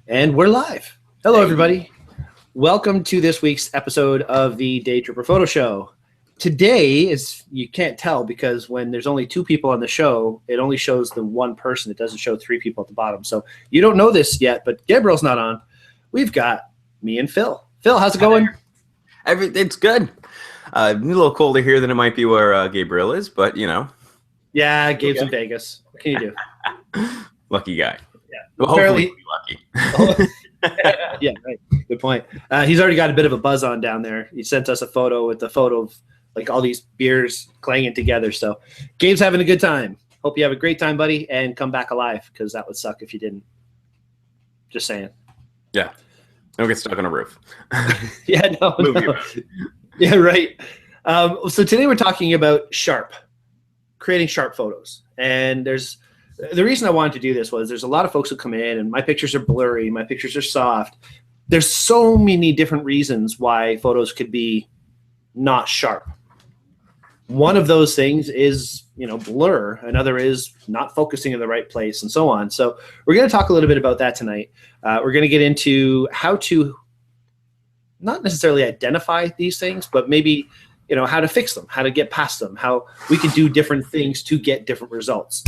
And we're live. Hello, everybody. Welcome to this week's episode of the Daytripper Photo Show. Today is, you can't tell because when there's only two people on the show, it only shows the one person. It doesn't show three people at the bottom. So you don't know this yet, but Gabriel's not on. We've got me and Phil. Phil, how's it going? It's good. A little colder here than it might be where Gabriel is, but you know. Yeah, Gabe's in Vegas. What can you do? Lucky guy. Yeah. Well, hopefully lucky. Yeah, right. Good point. He's already got a bit of a buzz on down there. He sent us a photo with the photo of like all these beers clanging together. So Gabe's having a good time. Hope you have a great time, buddy, and come back alive because that would suck if you didn't. Just saying. Yeah. Don't get stuck on a roof. Yeah, no. Yeah, right. So today we're talking about creating sharp photos. And the reason I wanted to do this was there's a lot of folks who come in and my pictures are blurry, my pictures are soft. There's so many different reasons why photos could be not sharp. One of those things is, blur. Another is not focusing in the right place and so on. So we're going to talk a little bit about that tonight. We're going to get into how to not necessarily identify these things, but maybe, how to fix them, how to get past them, how we can do different things to get different results.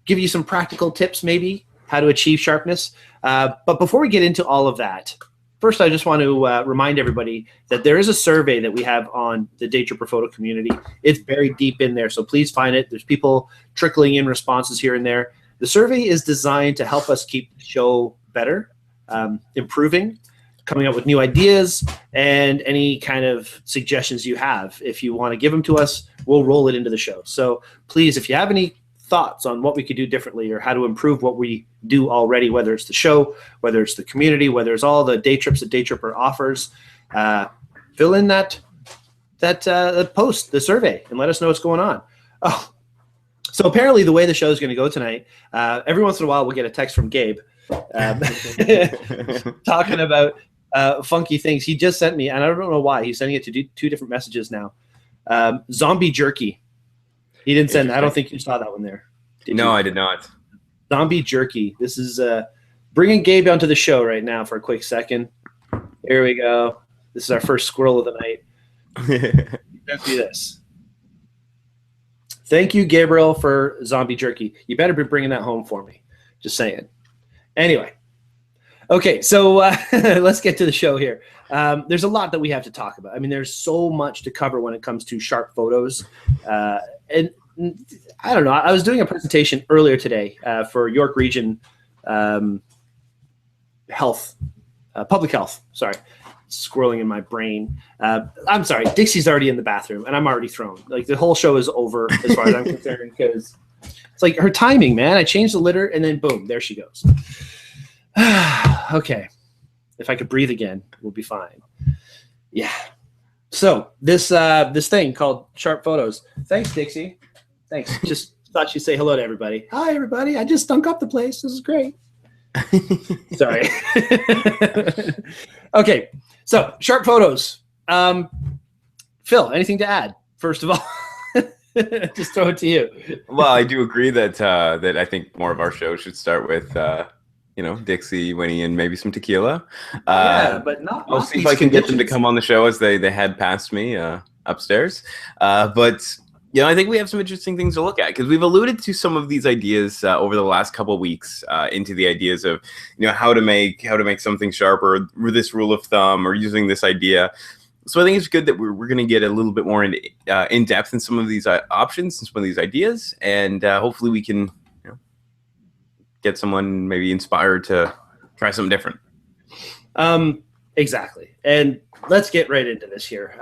Give you some practical tips, maybe, how to achieve sharpness. But before we get into all of that, first, I just want to remind everybody that there is a survey that we have on the Daytripper photo community. It's buried deep in there, so please find it. There's people trickling in responses here and there. The survey is designed to help us keep the show better, improving, coming up with new ideas, and any kind of suggestions you have. If you want to give them to us, we'll roll it into the show. So please, if you have any thoughts on what we could do differently or how to improve what we do already, whether it's the show, whether it's the community, whether it's all the day trips that Daytripper offers, fill in that post, the survey, and let us know what's going on. Oh, so apparently the way the show is going to go tonight, every once in a while we'll get a text from Gabe talking about funky things. He just sent me, and I don't know why, he's sending it to two different messages now. Zombie jerky. He didn't send. I don't think you saw that one there. No, I did not. Zombie jerky. This is bringing Gabe onto the show right now for a quick second. Here we go. This is our first squirrel of the night. Let's do this. Thank you, Gabriel, for zombie jerky. You better be bringing that home for me. Just saying. Anyway. Okay, so let's get to the show here. There's a lot that we have to talk about. I mean, there's so much to cover when it comes to sharp photos. And I don't know. I was doing a presentation earlier today for York Region Health, Public Health. Sorry, squirreling in my brain. I'm sorry. Dixie's already in the bathroom, and I'm already thrown. Like the whole show is over as far as I'm concerned because it's like her timing, man. I changed the litter, and then boom, there she goes. Okay, if I could breathe again, we'll be fine. Yeah. So this thing called sharp photos. Thanks, Dixie. Thanks. Just thought you'd say hello to everybody. Hi, everybody. I just stunk up the place. This is great. Sorry. Okay. So sharp photos. Phil, anything to add? First of all, just throw it to you. Well, I do agree that I think more of our show should start with Dixie, Winnie, and maybe some tequila. Yeah, but not. I'll see if I can get them to come on the show as they head past me upstairs. But I think we have some interesting things to look at because we've alluded to some of these ideas over the last couple of weeks into the ideas of how to make something sharper, or this rule of thumb, or using this idea. So I think it's good that we're going to get a little bit more in depth in some of these options and some of these ideas, and hopefully we can get someone maybe inspired to try something different. Exactly. And let's get right into this here.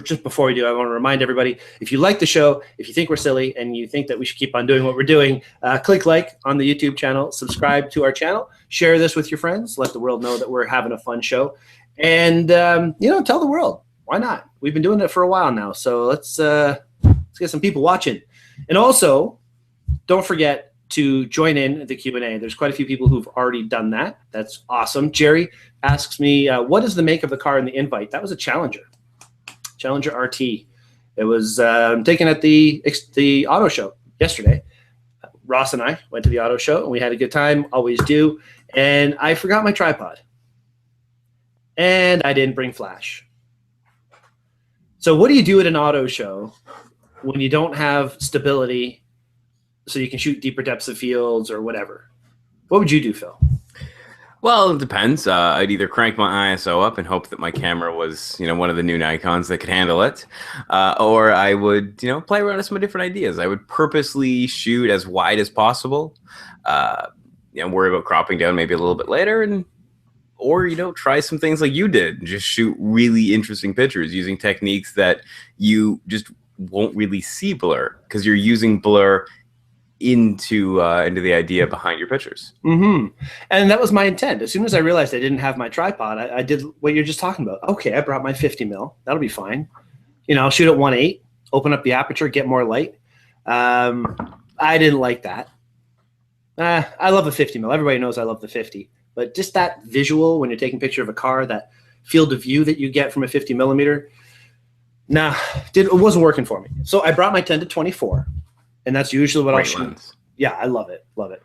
Just before we do, I want to remind everybody, if you like the show, if you think we're silly and you think that we should keep on doing what we're doing, click like on the YouTube channel, subscribe to our channel, share this with your friends, let the world know that we're having a fun show, and tell the world. Why not? We've been doing it for a while now, so let's get some people watching. And also, don't forget to join in the Q&A. There's quite a few people who've already done that. That's awesome. Jerry asks me, what is the make of the car in the invite? That was a Challenger RT. It was taken at the auto show yesterday. Ross and I went to the auto show, and we had a good time, always do. And I forgot my tripod. And I didn't bring flash. So what do you do at an auto show when you don't have stability so you can shoot deeper depths of fields or whatever? What would you do, Phil? Well, it depends. I'd either crank my ISO up and hope that my camera was, one of the new Nikons that could handle it, or I would, play around with some different ideas. I would purposely shoot as wide as possible, worry about cropping down maybe a little bit later, or try some things like you did, and just shoot really interesting pictures using techniques that you just won't really see blur because you're using blur into the idea behind your pictures. Mm-hmm. And that was my intent. As soon as I realized I didn't have my tripod, I did what you're just talking about. Okay, I brought my 50 mil. That'll be fine. I'll shoot at 1.8, open up the aperture, get more light. I didn't like that. I love a 50 mil. Everybody knows I love the 50. But just that visual when you're taking a picture of a car, that field of view that you get from a 50 millimeter, it wasn't working for me. So I brought my 10-24. And that's usually what I'll shoot. Yeah, I love it. Love it.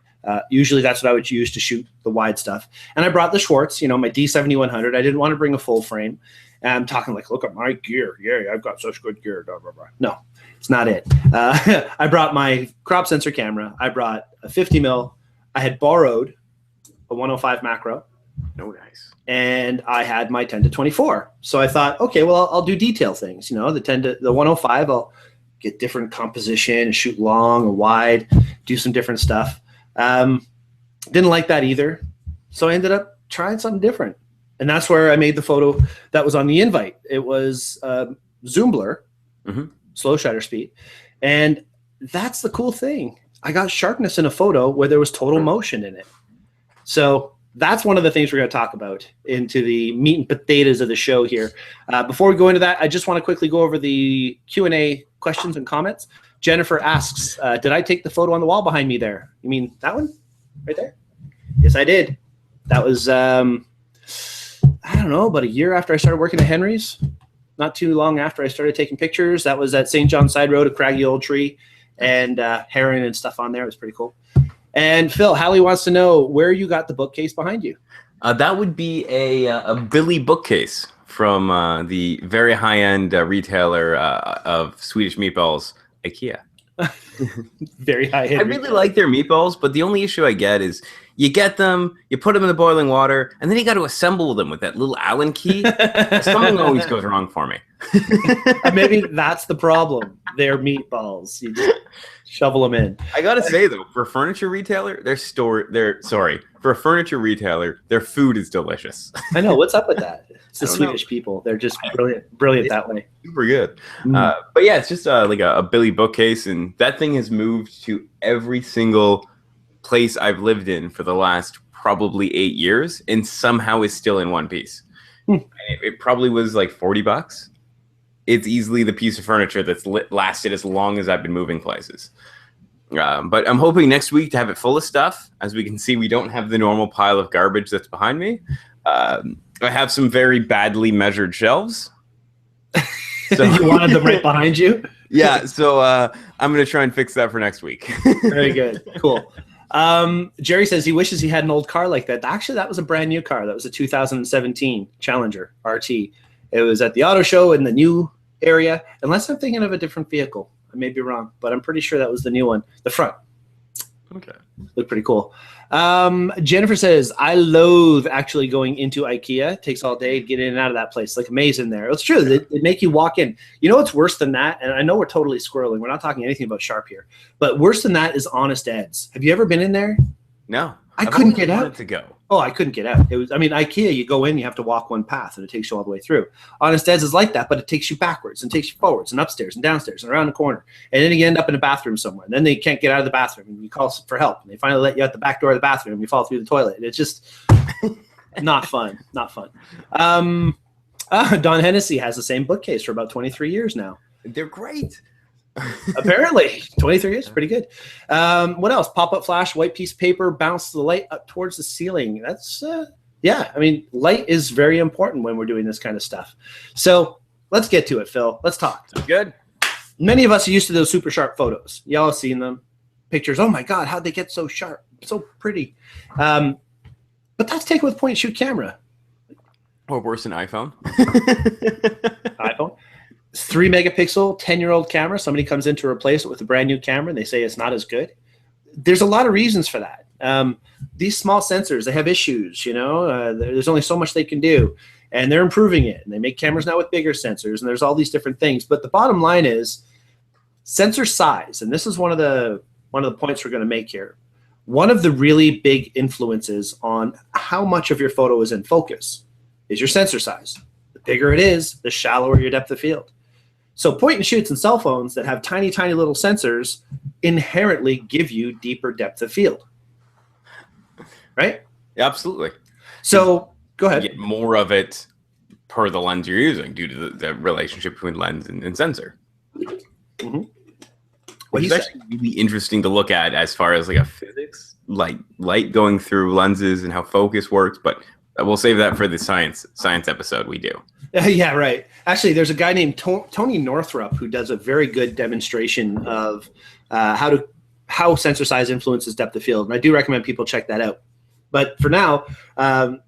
Usually that's what I would use to shoot the wide stuff. And I brought the Schwartz, my D7100. I didn't want to bring a full frame. And I'm talking like, look at my gear. Yeah, I've got such good gear. Blah, blah, blah. No, it's not it. I brought my crop sensor camera. I brought a 50 mil. I had borrowed a 105 macro. Oh, nice. And I had my 10-24. So I thought, okay, well, I'll do detail things. The 105, I'll get different composition, shoot long or wide, do some different stuff. Didn't like that either. So I ended up trying something different. And that's where I made the photo that was on the invite. It was zoom blur, slow shutter speed. And that's the cool thing. I got sharpness in a photo where there was total motion in it. So that's one of the things we're going to talk about into the meat and potatoes of the show here. Before we go into that, I just want to quickly go over the Q&A questions and comments. Jennifer asks, did I take the photo on the wall behind me there? You mean that one right there? Yes, I did. That was, I don't know, about a year after I started working at Henry's. Not too long after I started taking pictures. That was at St. John Side Road, a craggy old tree, and heron and stuff on there. It was pretty cool. And Phil, Hallie wants to know where you got the bookcase behind you. That would be a Billy bookcase from the very high-end retailer of Swedish meatballs, IKEA. Very high-end. I really like their meatballs, but the only issue I get is you get them, you put them in the boiling water, and then you got to assemble them with that little Allen key. Something always goes wrong for me. Maybe that's the problem. They're meatballs. You just shovel them in. I gotta say though, for a furniture retailer, their food is delicious. I know. What's up with that? It's the Swedish people. They're just brilliant that way. Super good. But yeah, it's just like a Billy bookcase, and that thing has moved to every single place I've lived in for the last probably 8 years, and somehow is still in one piece. It probably was like $40. It's easily the piece of furniture that's lasted as long as I've been moving places. But I'm hoping next week to have it full of stuff. As we can see, we don't have the normal pile of garbage that's behind me. I have some very badly measured shelves. So you wanted them right behind you? Yeah, so I'm going to try and fix that for next week. Very good. Cool. Jerry says he wishes he had an old car like that. Actually, that was a brand new car. That was a 2017 Challenger RT. It was at the auto show in the new area, unless I'm thinking of a different vehicle. I may be wrong, but I'm pretty sure that was the new one. The front. Okay. Looked pretty cool. Jennifer says, I loathe actually going into IKEA. It takes all day to get in and out of that place. Like a maze in there. It's true. They make you walk in. You know what's worse than that? And I know we're totally squirreling. We're not talking anything about Sharp here. But worse than that is Honest Ed's. Have you ever been in there? No. I couldn't get out. To go. Oh, I couldn't get out. It was. I mean, IKEA, you go in, you have to walk one path, and it takes you all the way through. Honest Ed's is like that, but it takes you backwards and takes you forwards and upstairs and downstairs and around the corner. And then you end up in a bathroom somewhere. And then they can't get out of the bathroom, and you call for help. And they finally let you out the back door of the bathroom, and you fall through the toilet. And it's just not fun. Not fun. Don Hennessy has the same bookcase for about 23 years now. They're great. Apparently 23 years, pretty good. What else? Pop-up flash, white piece of paper, bounce the light up towards the ceiling. That's yeah, I mean, light is very important when we're doing this kind of stuff. So let's get to it, Phil. Let's talk. Good. Many of us are used to those super sharp photos. Y'all have seen them. pictures. Oh my God, how'd they get so sharp, so pretty? But that's taken with point and shoot camera. Or worse, an iPhone. iPhone. 3 megapixel, 10-year-old camera. Somebody comes in to replace it with a brand new camera and they say it's not as good. There's a lot of reasons for that. These small sensors, they have issues, there's only so much they can do, and they're improving it. And they make cameras now with bigger sensors, and there's all these different things. But the bottom line is sensor size. And this is one of the points we're going to make here. One of the really big influences on how much of your photo is in focus is your sensor size. The bigger it is, the shallower your depth of field. So point and shoots and cell phones that have tiny, tiny little sensors inherently give you deeper depth of field. Right? Yeah, absolutely. So go ahead. You get more of it per the lens you're using due to the relationship between lens and sensor. Mm-hmm. Which is actually really interesting to look at as far as like a physics, light going through lenses and how focus works. But we'll save that for the science episode we do. Yeah, right. Actually, there's a guy named Tony Northrup who does a very good demonstration of how sensor size influences depth of field. And I do recommend people check that out. But for now,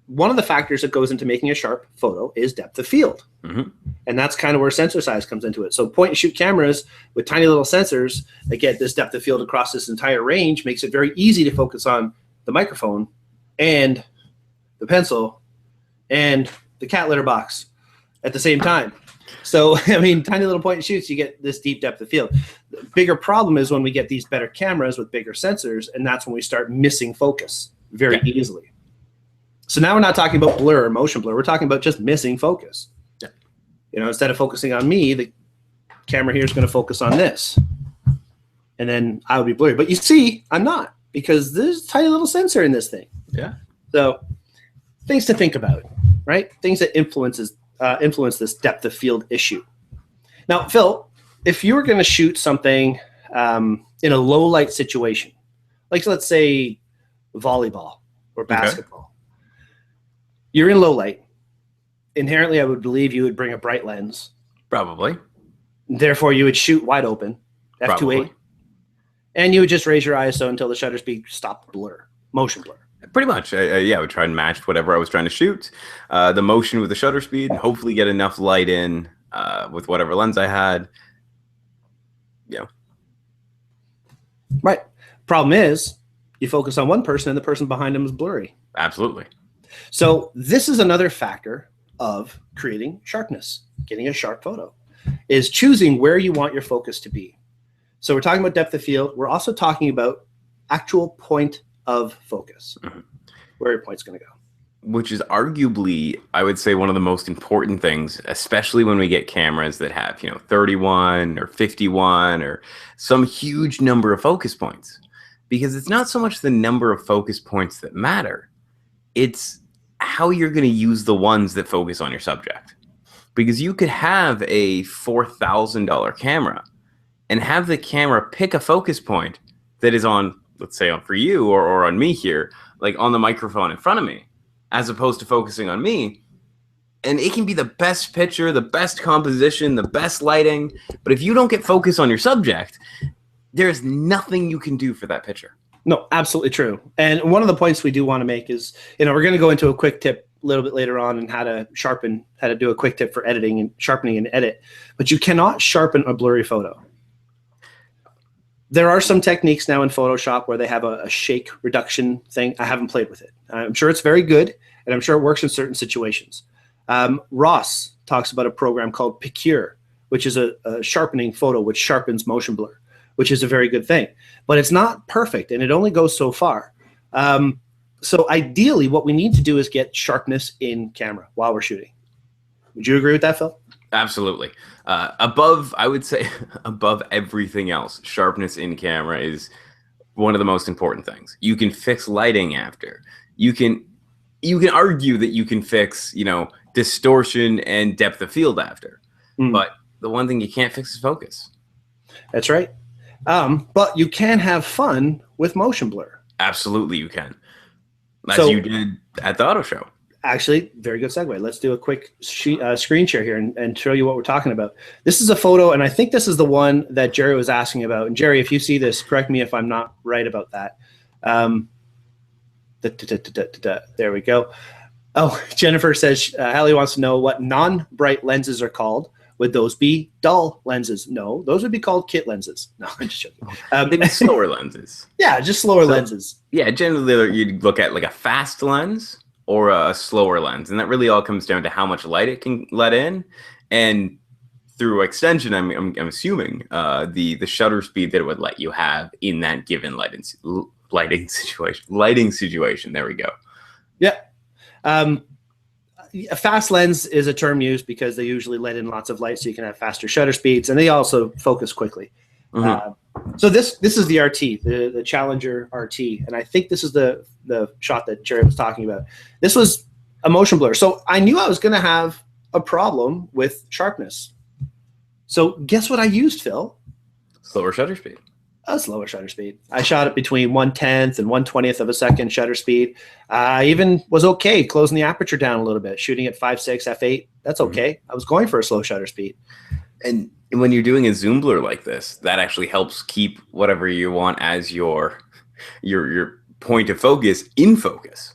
one of the factors that goes into making a sharp photo is depth of field. Mm-hmm. And that's kind of where sensor size comes into it. So point and shoot cameras with tiny little sensors that get this depth of field across this entire range makes it very easy to focus on the microphone and the pencil and the cat litter box at the same time. So, I mean, tiny little point and shoots, you get this deep depth of field. The bigger problem is when we get these better cameras with bigger sensors, and that's when we start missing focus very easily. So now we're not talking about blur or motion blur. We're talking about just missing focus. Yeah. Instead of focusing on me, the camera here is going to focus on this. And then I will be blurry. But you see, I'm not, because there's a tiny little sensor in this thing. Yeah. So things to think about, right? Things that influence this depth of field issue. Now, Phil, if you were going to shoot something in a low light situation, like let's say volleyball or basketball, you're in low light. Inherently, I would believe you would bring a bright lens. Probably. Therefore, you would shoot wide open, f2.8, Probably. and you would just raise your ISO until the shutter speed stopped blur, motion blur. Pretty much. I would try and match whatever I was trying to shoot, the motion with the shutter speed, and hopefully get enough light in with whatever lens I had. Yeah. Right. Problem is, you focus on one person and the person behind them is blurry. Absolutely. So this is another factor of creating sharpness, getting a sharp photo, is choosing where you want your focus to be. So we're talking about depth of field. We're also talking about actual point of focus, where your point's going to go. Which is arguably, I would say, one of the most important things, especially when we get cameras that have, 31 or 51 or some huge number of focus points. Because it's not so much the number of focus points that matter. It's how you're going to use the ones that focus on your subject. Because you could have a $4,000 camera and have the camera pick a focus point that is on, let's say, for you or on me here, like on the microphone in front of me, as opposed to focusing on me. And it can be the best picture, the best composition, the best lighting. But if you don't get focus on your subject, there's nothing you can do for that picture. No, absolutely true. And one of the points we do want to make is, we're going to go into a quick tip a little bit later on and how to do a quick tip for editing and sharpening and edit. But you cannot sharpen a blurry photo. There are some techniques now in Photoshop where they have a shake reduction thing. I haven't played with it. I'm sure it's very good, and I'm sure it works in certain situations. Ross talks about a program called Picure, which is a sharpening photo which sharpens motion blur, which is a very good thing. But it's not perfect, and it only goes so far. So ideally, what we need to do is get sharpness in camera while we're shooting. Would you agree with that, Phil? Absolutely. I would say above everything else, sharpness in camera is one of the most important things. You can fix lighting after. You can argue that you can fix, distortion and depth of field after. But the one thing you can't fix is focus. That's right. But you can have fun with motion blur. Absolutely you can. As you did at the auto show. Actually, very good segue. Let's do a quick screen share here and show you what we're talking about. This is a photo, and I think this is the one that Jerry was asking about. And Jerry, if you see this, correct me if I'm not right about that. There we go. Oh, Jennifer says Hallie wants to know what non-bright lenses are called. Would those be dull lenses? No, those would be called kit lenses. No, I'm just joking. They'd be slower lenses. Yeah, just slower lenses. Yeah, generally you'd look at like a fast lens or a slower lens, and that really all comes down to how much light it can let in, and through extension, I'm assuming the shutter speed that it would let you have in that given lighting situation. There we go. Yeah. A fast lens is a term used because they usually let in lots of light, so you can have faster shutter speeds, and they also focus quickly. So this is the RT, the Challenger RT, and I think this is the shot that Jerry was talking about. This was a motion blur, so I knew I was going to have a problem with sharpness. So guess what I used, Phil? Slower shutter speed. A slower shutter speed. I shot it between 1/10 and 1/20 of a second shutter speed. I even was okay closing the aperture down a little bit, shooting at 5.6 f8. That's okay. I was going for a slow shutter speed. And when you're doing a zoom blur like this, that actually helps keep whatever you want as your point of focus in focus.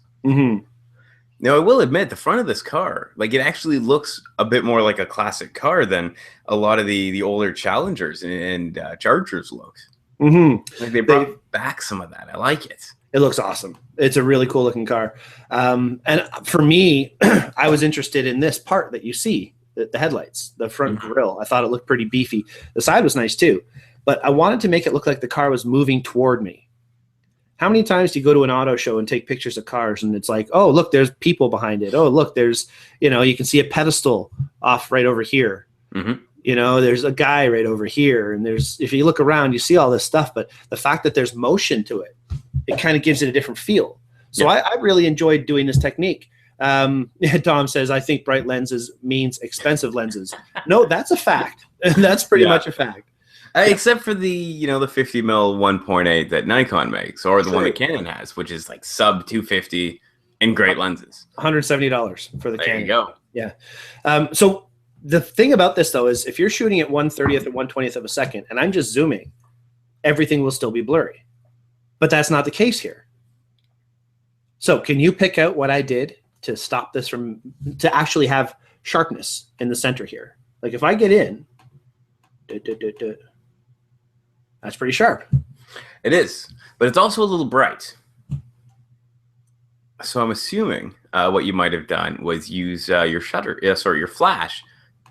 Now, I will admit, the front of this car, like, it actually looks a bit more like a classic car than a lot of the older Challengers and Chargers look. Like, they brought back some of that. I like it. It looks awesome. It's a really cool looking car. And for me, I was interested in this part that you see, the headlights, the front grille. I thought it looked pretty beefy. The side was nice too, but I wanted to make it look like the car was moving toward me. How many times do you go to an auto show and take pictures of cars and it's like, oh, look, there's people behind it. Oh, look, there's, you can see a pedestal off right over here. There's a guy right over here. And if you look around, you see all this stuff, but the fact that there's motion to it, it kind of gives it a different feel. So I really enjoyed doing this technique. Tom says, I think bright lenses means expensive lenses. No, that's a fact. That's pretty much a fact. Except for the 50 mil 1.8 that Nikon makes, or the one that Canon has, which is like sub 250 and great lenses. $170 for the Canon. There you go. Yeah. So the thing about this though is if you're shooting at 1/30th or 1/20th of a second, and I'm just zooming, everything will still be blurry. But that's not the case here. So can you pick out what I did to stop this to actually have sharpness in the center here? Like if I get in, that's pretty sharp. It is, but it's also a little bright. So I'm assuming what you might have done was use your flash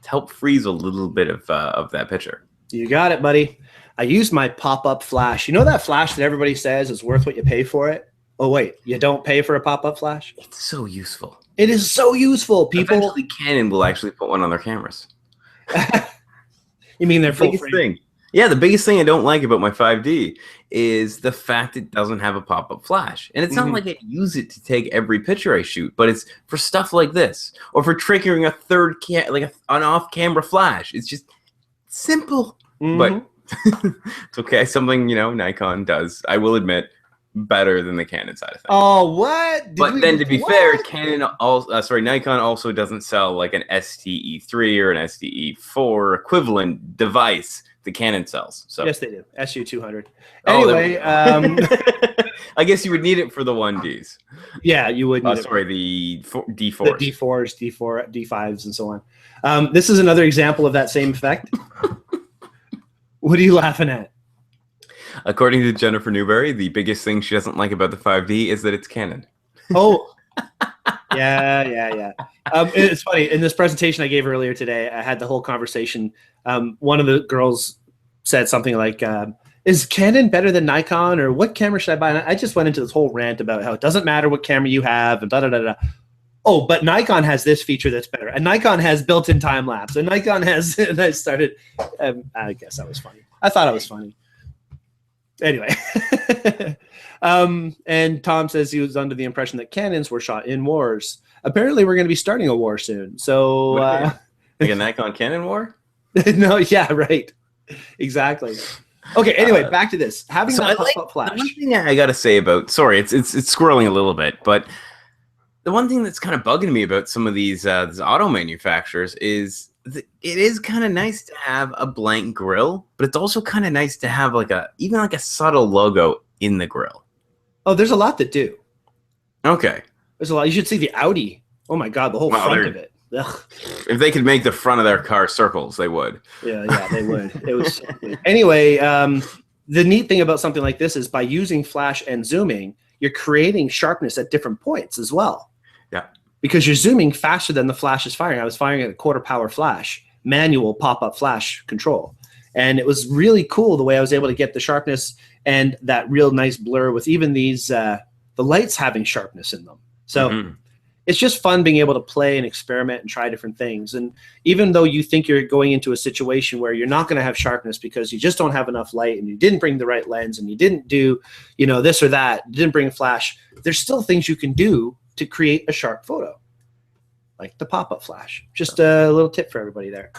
to help freeze a little bit of that picture. You got it, buddy. I used my pop-up flash. You know that flash that everybody says is worth what you pay for it? Oh, wait, you don't pay for a pop-up flash? It's so useful. It is so useful. People. Eventually, Canon will actually put one on their cameras. You mean their full biggest frame? Thing? Yeah, the biggest thing I don't like about my 5D is the fact it doesn't have a pop-up flash. And it's not like I use it to take every picture I shoot, but it's for stuff like this, or for triggering a third an off-camera flash. It's just simple, but it's okay. Something Nikon does, I will admit, better than the Canon side of things. Oh, what? But then to be fair, Nikon also doesn't sell like an STE3 or an STE4 equivalent device the Canon sells. So yes, they do. SU200. Anyway, I guess you would need it for the 1Ds. Yeah, you would need the D4s. The D4s, D5s, and so on. This is another example of that same effect. What are you laughing at? According to Jennifer Newberry, the biggest thing she doesn't like about the 5D is that it's Canon. Oh, yeah. It's funny. In this presentation I gave earlier today, I had the whole conversation. One of the girls said something like, is Canon better than Nikon, or what camera should I buy? And I just went into this whole rant about how it doesn't matter what camera you have and da-da-da-da. Oh, but Nikon has this feature that's better. And Nikon has built-in time-lapse. And Nikon has, and I started, I guess that was funny. I thought it was funny. Anyway. And Tom says he was under the impression that Canons were shot in wars. Apparently, we're going to be starting a war soon. So, like a Nikon Canon war? No, yeah, right. Exactly. Okay, anyway, back to this. Having that pop-up flash. The one thing I got to say about, sorry, it's squirreling a little bit, but the one thing that's kind of bugging me about some of these auto manufacturers is it is kind of nice to have a blank grill, but it's also kind of nice to have even a subtle logo in the grill. Oh, there's a lot that do. Okay. There's a lot. You should see the Audi. Oh my God, the whole front of it. Ugh. If they could make the front of their car circles, they would. Yeah, they would. It was anyway. The neat thing about something like this is by using flash and zooming, you're creating sharpness at different points as well. Yeah. Because you're zooming faster than the flash is firing. I was firing at a 1/4 power flash, manual pop-up flash control. And it was really cool the way I was able to get the sharpness and that real nice blur with even these, the lights having sharpness in them. So it's just fun being able to play and experiment and try different things. And even though you think you're going into a situation where you're not going to have sharpness because you just don't have enough light and you didn't bring the right lens and you didn't do, this or that, didn't bring a flash, there's still things you can do to create a sharp photo, like the pop-up flash. Just a little tip for everybody there.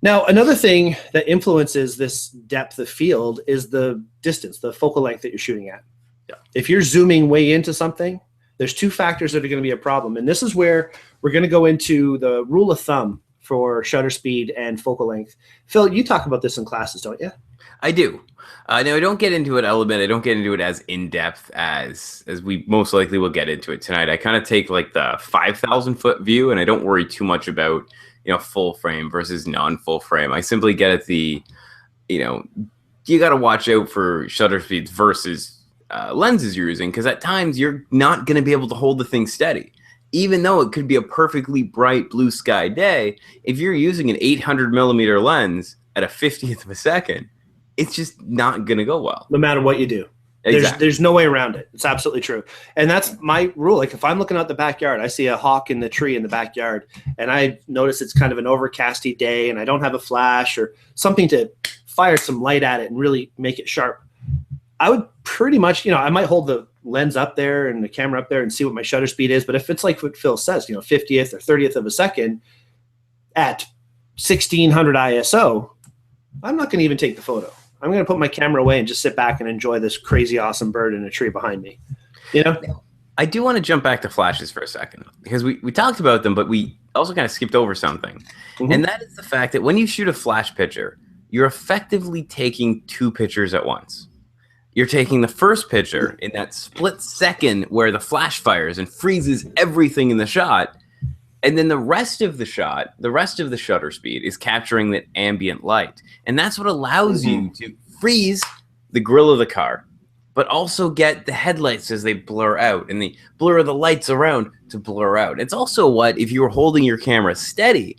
Now, another thing that influences this depth of field is the distance, the focal length that you're shooting at. Yeah. If you're zooming way into something, there's two factors that are going to be a problem. And this is where we're going to go into the rule of thumb for shutter speed and focal length. Phil, you talk about this in classes, don't you? I do. Now, I don't get into it, I'll admit, I don't get into it as in-depth as we most likely will get into it tonight. I kind of take like the 5,000-foot view, and I don't worry too much about, full frame versus non-full frame. I simply get at the, you got to watch out for shutter speeds versus lenses you're using, because at times you're not going to be able to hold the thing steady. Even though it could be a perfectly bright blue sky day, if you're using an 800 millimeter lens at a 50th of a second, it's just not going to go well. No matter what you do. Exactly. There's no way around it. It's absolutely true. And that's my rule. Like if I'm looking out the backyard, I see a hawk in the tree in the backyard, and I notice it's kind of an overcasty day and I don't have a flash or something to fire some light at it and really make it sharp, I would pretty much, I might hold the lens up there and the camera up there and see what my shutter speed is. But if it's like what Phil says, 50th or 30th of a second at 1600 ISO, I'm not going to even take the photo. I'm going to put my camera away and just sit back and enjoy this crazy, awesome bird in a tree behind me. I do want to jump back to flashes for a second, because we talked about them, but we also kind of skipped over something. And that is the fact that when you shoot a flash picture, you're effectively taking two pictures at once. You're taking the first picture in that split second where the flash fires and freezes everything in the shot. And then the rest of the shot, the rest of the shutter speed is capturing that ambient light. And that's what allows you to freeze the grill of the car, but also get the headlights as they blur out and the blur of the lights around to blur out. It's also what, if you were holding your camera steady,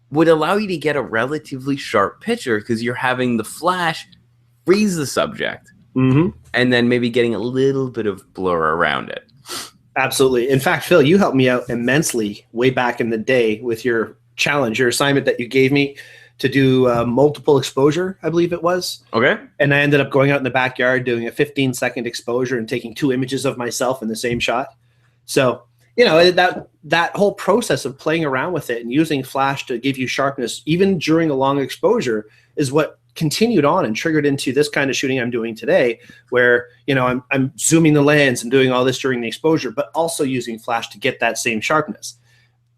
would allow you to get a relatively sharp picture, because you're having the flash freeze the subject. And then maybe getting a little bit of blur around it. Absolutely. In fact, Phil, you helped me out immensely way back in the day with your challenge, your assignment that you gave me to do multiple exposure, I believe it was. Okay. And I ended up going out in the backyard doing a 15-second exposure and taking 2 images of myself in the same shot. So, that whole process of playing around with it and using flash to give you sharpness, even during a long exposure, is what continued on and triggered into this kind of shooting I'm doing today, where I'm zooming the lens and doing all this during the exposure, but also using flash to get that same sharpness.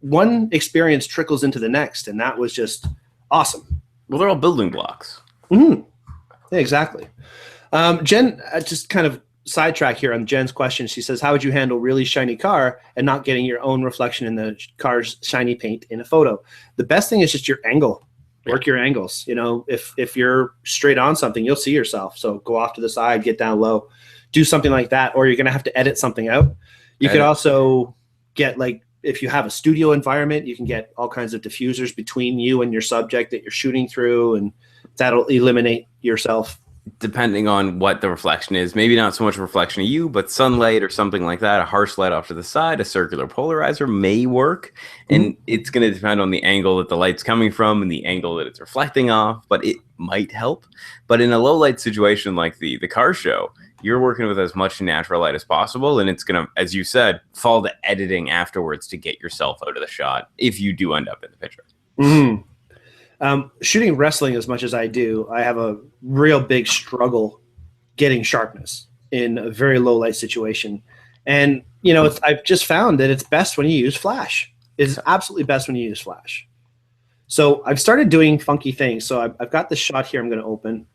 One experience trickles into the next, and that was just awesome. Well, they're all building blocks. Yeah, exactly. Jen, just kind of sidetrack here on Jen's question. She says, how would you handle really shiny car and not getting your own reflection in the car's shiny paint in a photo? The best thing is just your angle. Work your angles. If you're straight on something, you'll see yourself. So go off to the side, get down low, do something like that, or you're going to have to edit something out. You could also get, like, if you have a studio environment, you can get all kinds of diffusers between you and your subject that you're shooting through, and that'll eliminate yourself. Depending on what the reflection is, maybe not so much a reflection of you, but sunlight or something like that, a harsh light off to the side, a circular polarizer may work. And it's going to depend on the angle that the light's coming from and the angle that it's reflecting off, but it might help. But in a low light situation like the car show, you're working with as much natural light as possible, and it's going to, as you said, fall to editing afterwards to get yourself out of the shot if you do end up in the picture. Shooting wrestling as much as I do, I have a real big struggle getting sharpness in a very low light situation. And, I've just found that it's best when you use flash. It's absolutely best when you use flash. So I've started doing funky things. So I've got this shot here I'm going to open.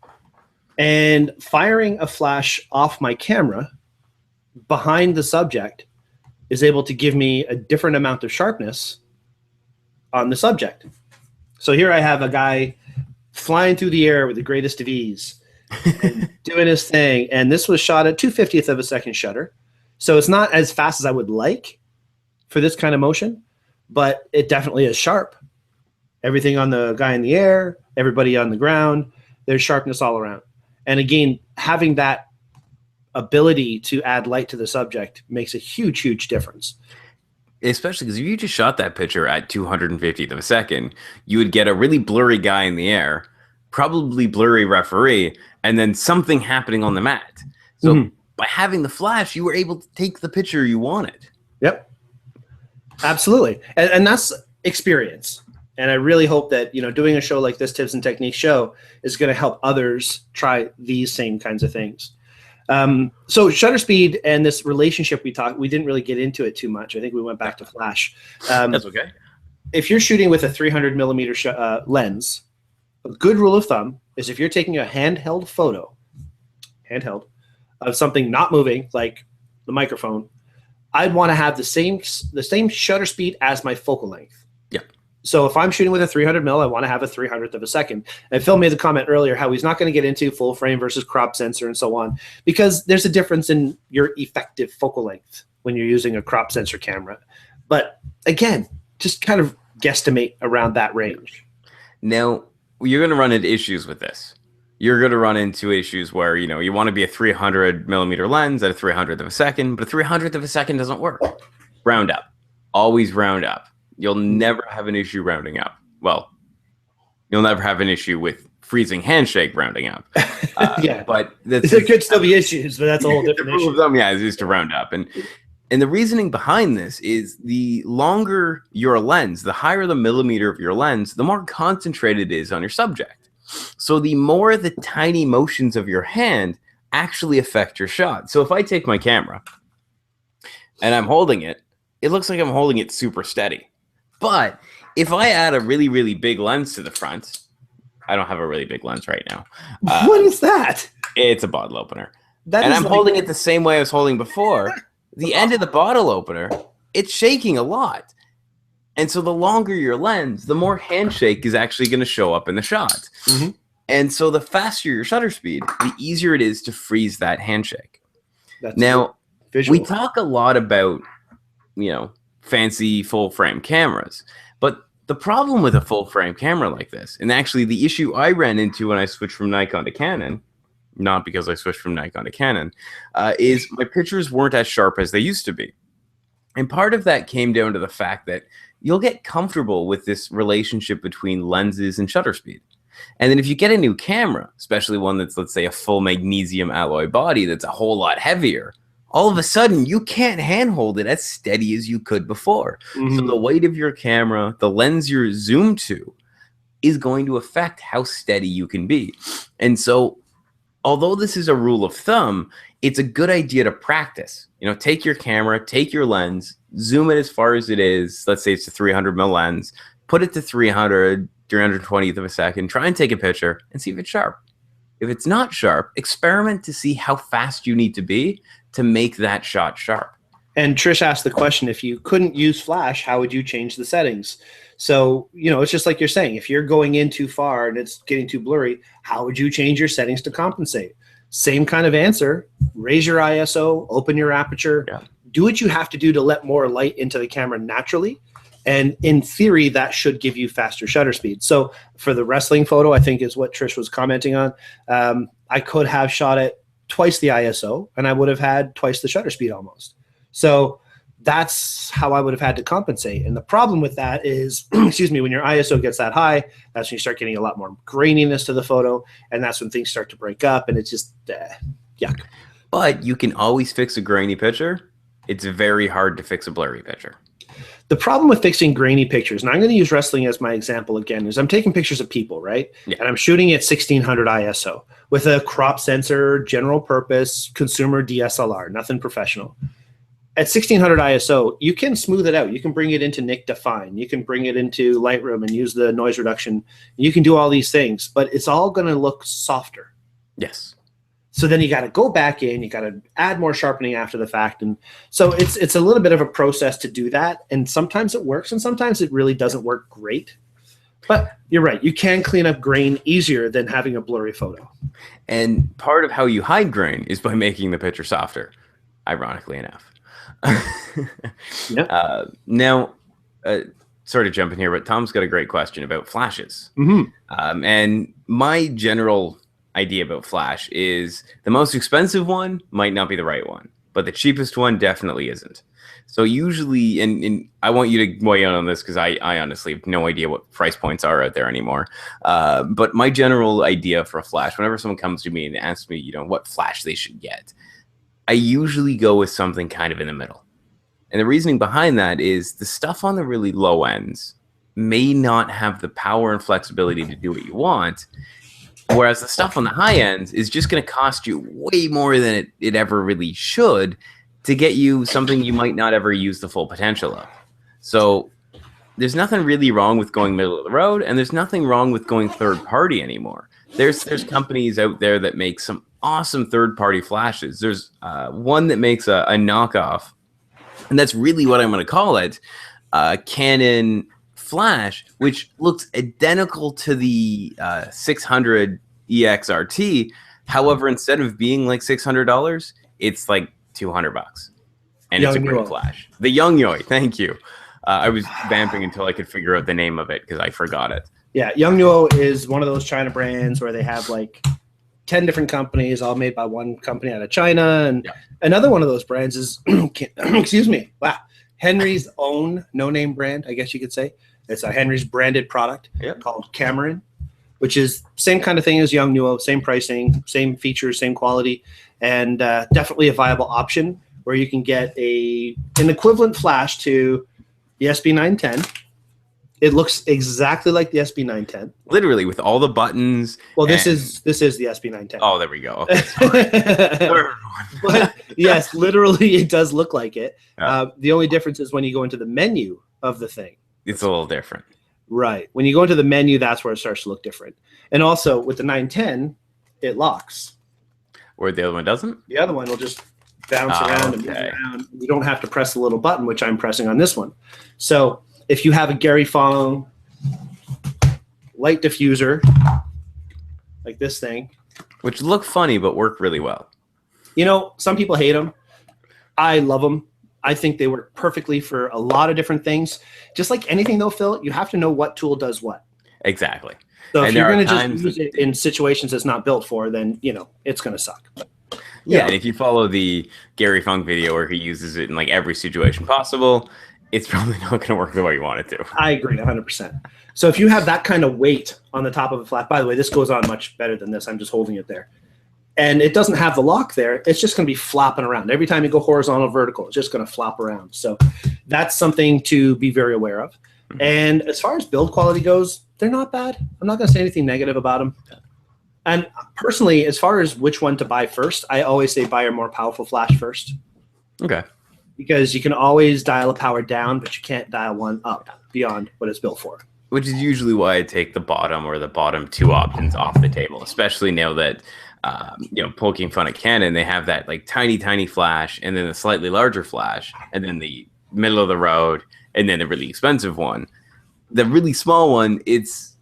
And firing a flash off my camera behind the subject is able to give me a different amount of sharpness on the subject. So here I have a guy flying through the air with the greatest of ease and doing his thing. And this was shot at 2/50th of a second shutter. So it's not as fast as I would like for this kind of motion, but it definitely is sharp. Everything on the guy in the air, everybody on the ground, there's sharpness all around. And again, having that ability to add light to the subject makes a huge, huge difference. Especially because if you just shot that picture at 250th of a second, you would get a really blurry guy in the air, probably blurry referee, and then something happening on the mat. So by having the flash, you were able to take the picture you wanted. Yep, absolutely. And that's experience. And I really hope that, doing a show like this Tips and Techniques show is going to help others try these same kinds of things. So shutter speed and this relationship we didn't really get into it too much. I think we went back to flash. That's okay. If you're shooting with a 300 millimeter lens, a good rule of thumb is if you're taking a handheld photo, of something not moving, like the microphone, I'd want to have the same shutter speed as my focal length. Yeah. So if I'm shooting with a 300 mil, I want to have a 300th of a second. And Phil made the comment earlier how he's not going to get into full frame versus crop sensor and so on, because there's a difference in your effective focal length when you're using a crop sensor camera. But again, just kind of guesstimate around that range. Now, you're going to run into issues with this. You're going to run into issues where, you want to be a 300 millimeter lens at a 300th of a second, but a 300th of a second doesn't work. Round up. Always round up. You'll never have an issue rounding up. Well, you'll never have an issue with freezing handshake rounding up. Yeah, but there could still be issues, but that's a whole different issue. Them, yeah, is to round up. And the reasoning behind this is the longer your lens, the higher the millimeter of your lens, the more concentrated it is on your subject. So the more the tiny motions of your hand actually affect your shot. So if I take my camera and I'm holding it, it looks like I'm holding it super steady. But if I add a really, really big lens to the front, I don't have a really big lens right now. What is that? It's a bottle opener. And I'm holding it the same way I was holding before. The end of the bottle opener, it's shaking a lot. And so the longer your lens, the more handshake is actually going to show up in the shot. Mm-hmm. And so the faster your shutter speed, the easier it is to freeze that handshake. Now, we talk a lot about, fancy full frame cameras, but the problem with a full frame camera like this, and actually the issue I ran into when I switched from Nikon to Canon, not because I switched from Nikon to Canon, is my pictures weren't as sharp as they used to be. And part of that came down to the fact that you'll get comfortable with this relationship between lenses and shutter speed. And then if you get a new camera, especially one that's, let's say, a full magnesium alloy body that's a whole lot heavier, all of a sudden you can't handhold it as steady as you could before. Mm-hmm. So the weight of your camera, the lens you're zoomed to, is going to affect how steady you can be. And so although this is a rule of thumb, it's a good idea to practice. Take your camera, take your lens, zoom it as far as it is. Let's say it's a 300 mil lens, put it to 300, 320th of a second, try and take a picture and see if it's sharp. If it's not sharp, experiment to see how fast you need to be to make that shot sharp. And Trish asked the question, if you couldn't use flash, how would you change the settings? So, it's just like you're saying, if you're going in too far and it's getting too blurry, how would you change your settings to compensate? Same kind of answer. Raise your ISO, open your aperture, do what you have to do to let more light into the camera naturally. And in theory, that should give you faster shutter speed. So for the wrestling photo, I think is what Trish was commenting on. I could have shot it twice the ISO and I would have had twice the shutter speed almost. So that's how I would have had to compensate. And the problem with that is, excuse me, when your ISO gets that high, that's when you start getting a lot more graininess to the photo. And that's when things start to break up and it's just, yuck. But you can always fix a grainy picture. It's very hard to fix a blurry picture. The problem with fixing grainy pictures, and I'm going to use wrestling as my example again, is I'm taking pictures of people, right? Yeah. And I'm shooting at 1600 ISO with a crop sensor, general purpose, consumer DSLR, nothing professional. at 1600 ISO, you can smooth it out. You can bring it into Nik Define. You can bring it into Lightroom and use the noise reduction. You can do all these things, but it's all going to look softer. Yes. So then you got to go back in, you got to add more sharpening after the fact. And so it's a little bit of a process to do that. And sometimes it works and sometimes it really doesn't work great. But you're right. You can clean up grain easier than having a blurry photo. And part of how you hide grain is by making the picture softer, ironically enough. Yep. Now, sort of jumping here, but Tom's got a great question about flashes. Mm-hmm. And my general idea about flash is the most expensive one might not be the right one, but the cheapest one definitely isn't. So usually, and I want you to weigh in on this because I honestly have no idea what price points are out there anymore. But my general idea for a flash, whenever someone comes to me and asks me, you know, what flash they should get, I usually go with something kind of in the middle. And the reasoning behind that is the stuff on the really low ends may not have the power and flexibility to do what you want, whereas the stuff on the high ends is just going to cost you way more than it ever really should to get you something you might not ever use the full potential of. So there's nothing really wrong with going middle of the road, and there's nothing wrong with going third party anymore. There's companies out there that make some awesome third party flashes. There's one that makes a knockoff, and that's really what I'm going to call it, Canon flash, which looks identical to the 600 EXRT. However, instead of being like $600, it's like $200, and it's a great flash. The Yongnuo, thank you. I was vamping until I could figure out the name of it because I forgot it. Yeah, Yongnuo is one of those China brands where they have like 10 different companies, all made by one company out of China. And another one of those brands is, excuse me, wow, Henry's own no-name brand, I guess you could say. It's a Henry's branded product called Cameron, which is same kind of thing as Yongnuo, same pricing, same features, same quality, and definitely a viable option where you can get an equivalent flash to the SB910. It looks exactly like the SB910. Literally, with all the buttons. Well, this is the SB910. Oh, there we go. Okay, but yes, literally, it does look like it. The only difference is when you go into the menu of the thing. It's a little different. Right. When you go into the menu, that's where it starts to look different. And also, with the 910, it locks. Where the other one doesn't? The other one will just bounce around and move around. You don't have to press the little button, which I'm pressing on this one. So if you have a Gary Fong light diffuser, like this thing. Which look funny, but work really well. You know, some people hate them. I love them. I think they work perfectly for a lot of different things. Just like anything though, Phil, you have to know what tool does what. Exactly. So if you're going to just use it in situations it's not built for, then, you know, it's going to suck. Yeah, and if you follow the Gary Fong video where he uses it in like every situation possible, it's probably not going to work the way you want it to. I agree 100%. So if you have that kind of weight on the top of a flat, by the way, this goes on much better than this. I'm just holding it there. And it doesn't have the lock there. It's just going to be flopping around. Every time you go horizontal, vertical, it's just going to flop around. So that's something to be very aware of. Mm-hmm. And as far as build quality goes, they're not bad. I'm not going to say anything negative about them. And personally, as far as which one to buy first, I always say buy a more powerful flash first. Okay. Because you can always dial a power down, but you can't dial one up beyond what it's built for. Which is usually why I take the bottom or the bottom two options off the table, especially now that, you know, poking fun at Canon, they have that like tiny flash and then a slightly larger flash and then the middle of the road and then the really expensive one. The really small one, it's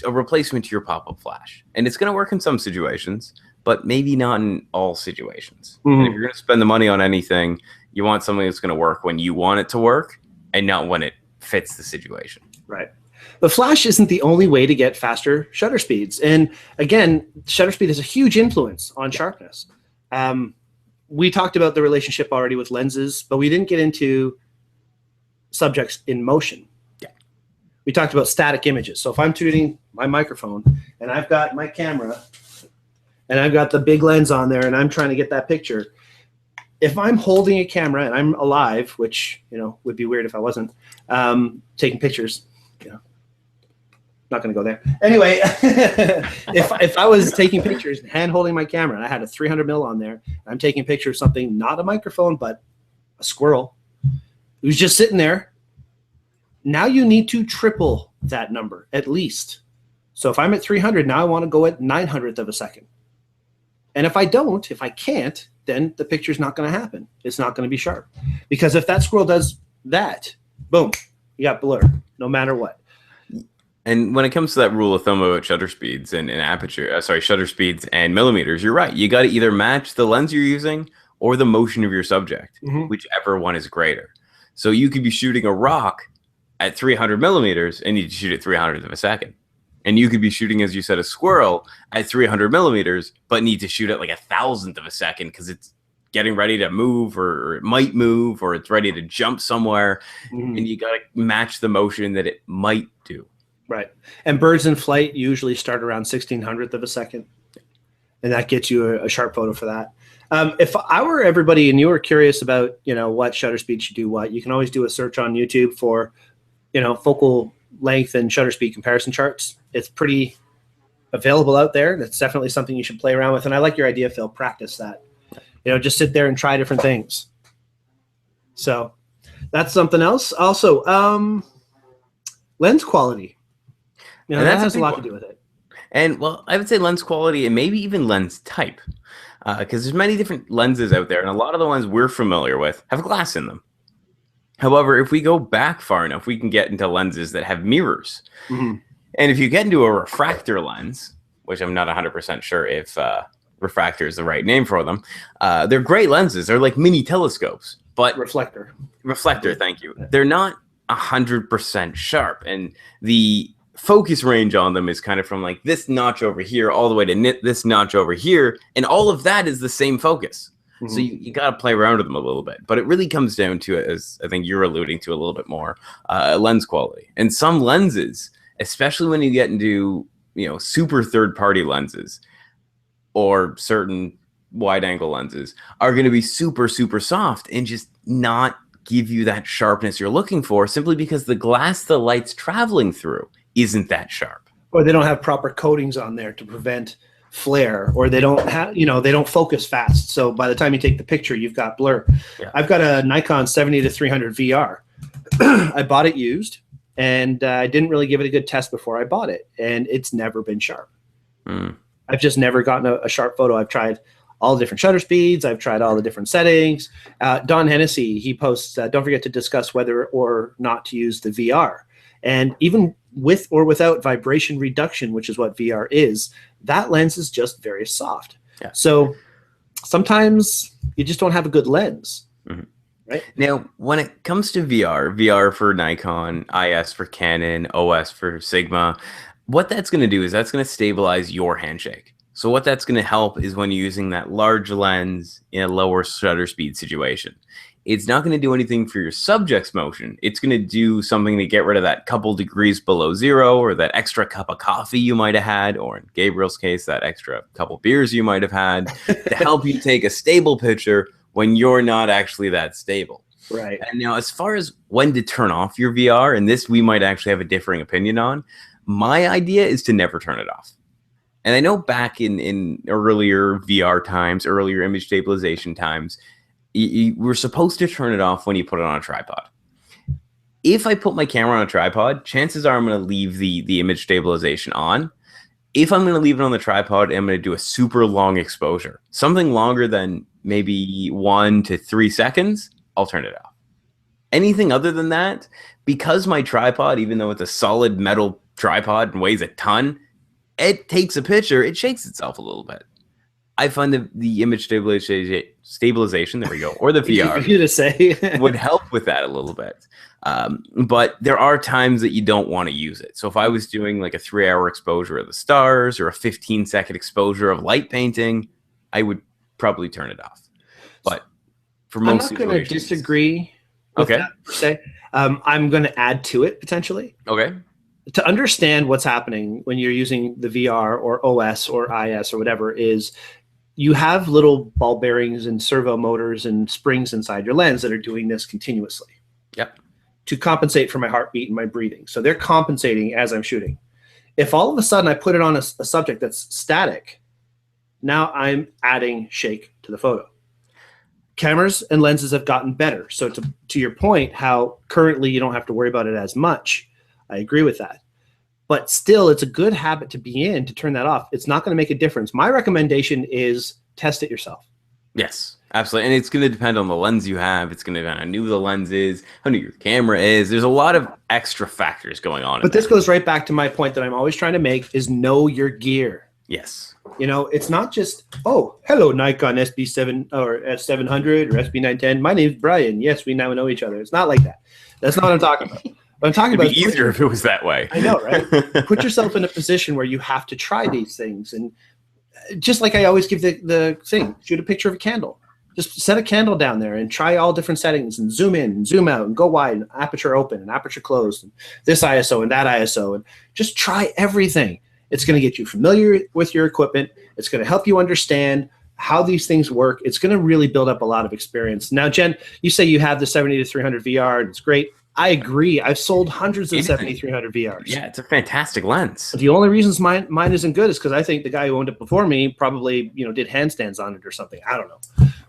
a replacement to your pop-up flash. And it's going to work in some situations, but maybe not in all situations. Mm-hmm. And if you're going to spend the money on anything, you want something that's going to work when you want it to work and not when it fits the situation. Right. The flash isn't the only way to get faster shutter speeds. And again, shutter speed has a huge influence on sharpness. We talked about the relationship already with lenses, but we didn't get into subjects in motion. Yeah. We talked about static images. So if I'm shooting my microphone and I've got my camera and I've got the big lens on there and I'm trying to get that picture, if I'm holding a camera and I'm alive, which, you know, would be weird if I wasn't, taking pictures, you know, not going to go there. Anyway, if I was taking pictures, hand holding my camera, and I had a 300 mil on there, and I'm taking a picture of something, not a microphone, but a squirrel, who's just sitting there. Now you need to triple that number at least. So if I'm at 300, now I want to go at 900th of a second. And if I can't, then the picture's not going to happen. It's not going to be sharp. Because if that squirrel does that, boom, you got blur, no matter what. And when it comes to that rule of thumb about shutter speeds and shutter speeds and millimeters, you're right. You got to either match the lens you're using or the motion of your subject, whichever one is greater. So you could be shooting a rock at 300 millimeters and need to shoot at 300th of a second. And you could be shooting, as you said, a squirrel at 300 millimeters, but need to shoot at like 1,000th of a second because it's getting ready to move, or it might move, or it's ready to jump somewhere. And you got to match the motion that it might do. Right. And birds in flight usually start around 1,600th of a second. And that gets you a sharp photo for that. If I were everybody and you were curious about, what shutter speed should do what, you can always do a search on YouTube for, focal length and shutter speed comparison charts. It's pretty available out there. That's definitely something you should play around with. And I like your idea, Phil. Practice that. Just sit there and try different things. So that's something else. Also, lens quality. That has a lot to do with it. And well, I would say lens quality and maybe even lens type, because there's many different lenses out there, and a lot of the ones we're familiar with have glass in them. However, if we go back far enough, we can get into lenses that have mirrors. And if you get into a refractor lens, which I'm not 100% sure if refractor is the right name for them, they're great lenses. They're like mini telescopes, but reflector. Thank you. They're not 100% sharp, and the focus range on them is kind of from like this notch over here all the way to this notch over here, and all of that is the same focus. So you got to play around with them a little bit, but it really comes down to, as I think you're alluding to a little bit more, lens quality. And some lenses, especially when you get into super third-party lenses or certain wide-angle lenses, are going to be super, super soft and just not give you that sharpness you're looking for, simply because the glass the light's traveling through isn't that sharp. Or they don't have proper coatings on there to prevent flare, or they don't have, they don't focus fast. So by the time you take the picture, you've got blur. Yeah. I've got a Nikon 70-300 VR. I bought it used, and I didn't really give it a good test before I bought it, and it's never been sharp. I've just never gotten a sharp photo. I've tried all the different shutter speeds. I've tried all the different settings. Don Hennessy, he posts, don't forget to discuss whether or not to use the VR. And even with or without vibration reduction, which is what VR is, that lens is just very soft. Yeah. So sometimes you just don't have a good lens. Right? Now, when it comes to VR for Nikon, IS for Canon, OS for Sigma, what that's going to do is that's going to stabilize your handshake. So what that's going to help is when you're using that large lens in a lower shutter speed situation. It's not going to do anything for your subject's motion. It's going to do something to get rid of that couple degrees below zero, or that extra cup of coffee you might have had, or in Gabriel's case, that extra couple beers you might have had, to help you take a stable picture when you're not actually that stable. Right. And now, as far as when to turn off your VR, and this we might actually have a differing opinion on, my idea is to never turn it off. And I know back in earlier VR times, earlier image stabilization times, you were supposed to turn it off when you put it on a tripod. If I put my camera on a tripod, chances are I'm going to leave the image stabilization on. If I'm going to leave it on the tripod, I'm going to do a super long exposure, something longer than maybe 1 to 3 seconds, I'll turn it off. Anything other than that, because my tripod, even though it's a solid metal tripod and weighs a ton, it takes a picture, it shakes itself a little bit. I find the image stabilization, there we go, or the VR you to say. would help with that a little bit. But there are times that you don't want to use it. So if I was doing like a 3-hour exposure of the stars or a 15-second exposure of light painting, I would probably turn it off. But for most, I'm not going to disagree with that per se. I'm going to add to it potentially. Okay. To understand what's happening when you're using the VR or OS or IS or whatever is you have little ball bearings and servo motors and springs inside your lens that are doing this continuously. Yep. To compensate for my heartbeat and my breathing. So they're compensating as I'm shooting. If all of a sudden I put it on a subject that's static, now I'm adding shake to the photo. cameras and lenses have gotten better. So to your point, how currently you don't have to worry about it as much, I agree with that. But still, it's a good habit to be in to turn that off. It's not going to make a difference. My recommendation is test it yourself. Yes, absolutely. And it's going to depend on the lens you have. It's going to depend on how new the lens is, how new your camera is. There's a lot of extra factors going on. But this goes right back to my point that I'm always trying to make is know your gear. Yes. You know, it's not just, oh, hello, Nikon SB7 or S700 or SB910. My name's Bryan. Yes, we now know each other. It's not like that. That's not what I'm talking about. What I'm talking about It'd be easier if it was that way. I know, right? Put yourself in a position where you have to try these things. And just like I always give the thing, shoot a picture of a candle. Just set a candle down there and try all different settings and zoom in and zoom out and go wide and aperture open and aperture closed and this ISO and that ISO and just try everything. It's going to get you familiar with your equipment. It's going to help you understand how these things work. It's going to really build up a lot of experience. Now, Jen, you say you have the 70-300 VR and it's great. I agree. I've sold hundreds of 70-300 VRs. Yeah, it's a fantastic lens. The only reasons mine isn't good is because I think the guy who owned it before me probably, did handstands on it or something. I don't know.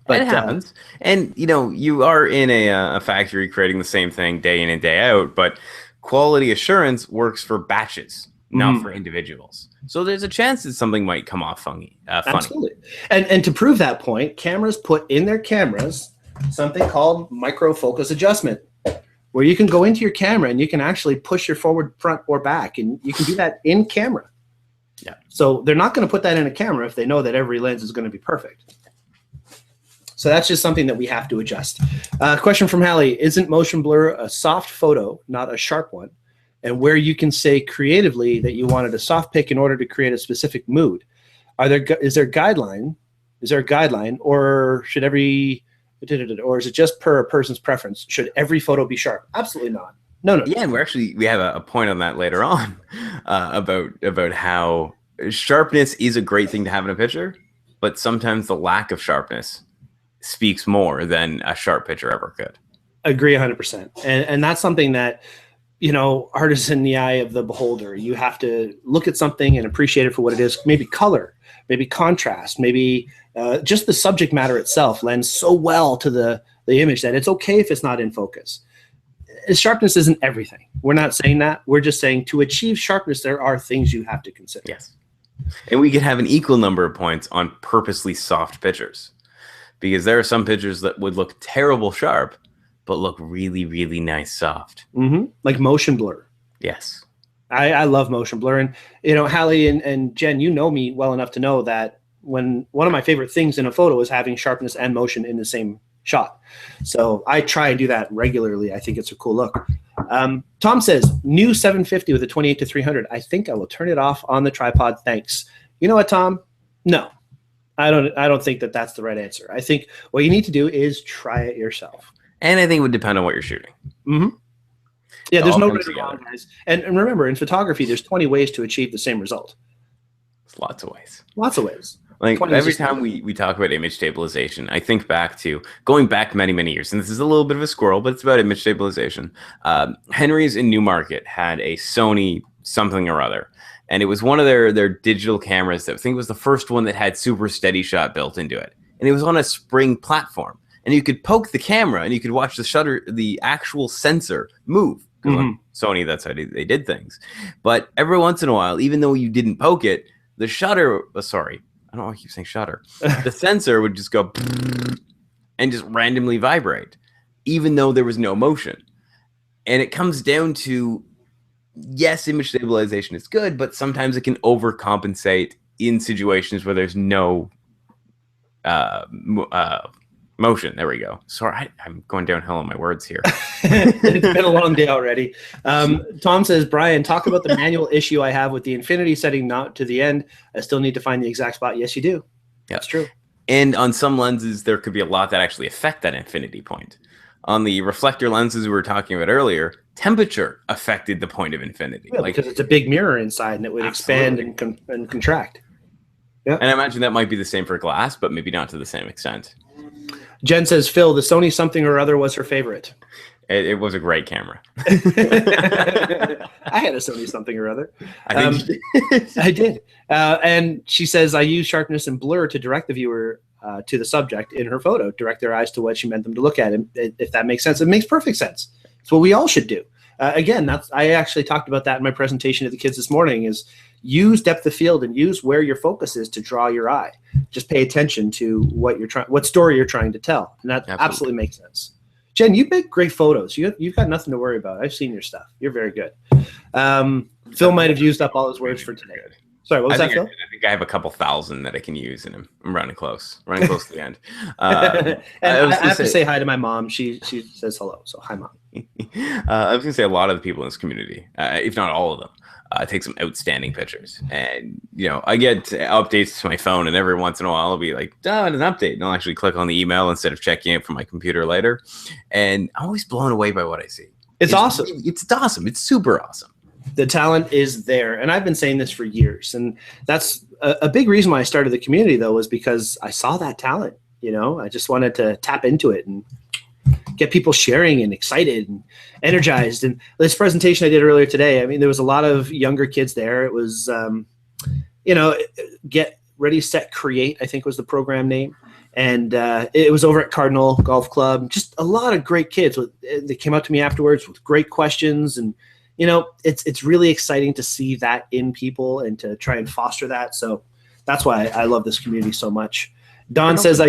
But it happens. And, you are in a factory creating the same thing day in and day out, but quality assurance works for batches, not for individuals. So there's a chance that something might come off funny. Absolutely. And to prove that point, cameras put in their cameras something called micro focus adjustment, where you can go into your camera and you can actually push your forward, front, or back, and you can do that in camera. Yeah. So they're not going to put that in a camera if they know that every lens is going to be perfect. So that's just something that we have to adjust. Question from Hallie: isn't motion blur a soft photo, not a sharp one? And where you can say creatively that you wanted a soft pick in order to create a specific mood. Is there a guideline, or should or is it just per a person's preference? Should every photo be sharp? Absolutely not. No. Yeah, and we have a point on that later on about how sharpness is a great thing to have in a picture, but sometimes the lack of sharpness speaks more than a sharp picture ever could. Agree 100%. And that's something that, art is in the eye of the beholder. You have to look at something and appreciate it for what it is. Maybe color, maybe contrast, maybe just the subject matter itself lends so well to the image that it's okay if it's not in focus. Sharpness isn't everything. We're not saying that. We're just saying to achieve sharpness, there are things you have to consider. Yes. And we could have an equal number of points on purposely soft pictures, because there are some pictures that would look terrible sharp, but look really, really nice soft. Like motion blur. Yes. I love motion blur. And, Hallie and Jen, you know me well enough to know that when one of my favorite things in a photo is having sharpness and motion in the same shot. So I try and do that regularly. I think it's a cool look. Tom says, new 750 with a 28-300. I think I will turn it off on the tripod. Thanks. You know what, Tom? No. I don't think that that's the right answer. I think what you need to do is try it yourself. And I think it would depend on what you're shooting. Yeah, there's no right or wrong, guys. And remember, in photography, there's 20 ways to achieve the same result. It's lots of ways. Lots of ways. Like every time we talk about image stabilization, I think back to going back many, many years. And this is a little bit of a squirrel, but it's about image stabilization. Henry's in Newmarket had a Sony something or other. And it was one of their digital cameras that I think was the first one that had super steady shot built into it. And it was on a spring platform. And you could poke the camera and you could watch the shutter, the actual sensor move. Like Sony, that's how they did things. But every once in a while, even though you didn't poke it, the shutter, sorry, I don't know why I keep saying shutter. The sensor would just go and just randomly vibrate, even though there was no motion. And it comes down to, yes, image stabilization is good, but sometimes it can overcompensate in situations where there's no motion. There we go. Sorry, I'm going downhill on my words here. It's been a long day already. Tom says, Bryan, talk about the manual issue I have with the infinity setting not to the end. I still need to find the exact spot. Yes, you do. Yeah. That's true. And on some lenses, there could be a lot that actually affect that infinity point. On the reflector lenses we were talking about earlier, temperature affected the point of infinity. Yeah, because it's a big mirror inside and it would expand and contract. Yeah. And I imagine that might be the same for glass, but maybe not to the same extent. Jen says, Phil, the Sony something or other was her favorite. It was a great camera. I had a Sony something or other. I think I did. And she says, I use sharpness and blur to direct the viewer to the subject in her photo, direct their eyes to what she meant them to look at. And if that makes sense, it makes perfect sense. It's what we all should do. Again, I actually talked about that in my presentation to the kids this morning, is use depth of field and use where your focus is to draw your eye. Just pay attention to what story you're trying to tell. And that absolutely makes sense. Jen, you make great photos. You've got nothing to worry about. I've seen your stuff. You're very good. Phil might have used up all his words for today. Sorry, what was that, Phil? I think I have a couple thousand that I can use, and I'm running close to the end. And I have to say hi to my mom. She says hello. So hi, Mom. I was going to say a lot of the people in this community, if not all of them, take some outstanding pictures. And, I get updates to my phone, and every once in a while I'll be like, an update. And I'll actually click on the email instead of checking it from my computer later. And I'm always blown away by what I see. It's awesome. It's awesome. It's super awesome. The talent is there. And I've been saying this for years. And that's a big reason why I started the community, though, was because I saw that talent. I just wanted to tap into it and get people sharing and excited and energized. And this presentation I did earlier today, I mean, there was a lot of younger kids there. It was, Get Ready, Set, Create, I think was the program name. And it was over at Cardinal Golf Club. Just a lot of great kids. They came up to me afterwards with great questions. And, it's really exciting to see that in people and to try and foster that. So that's why I love this community so much. Don says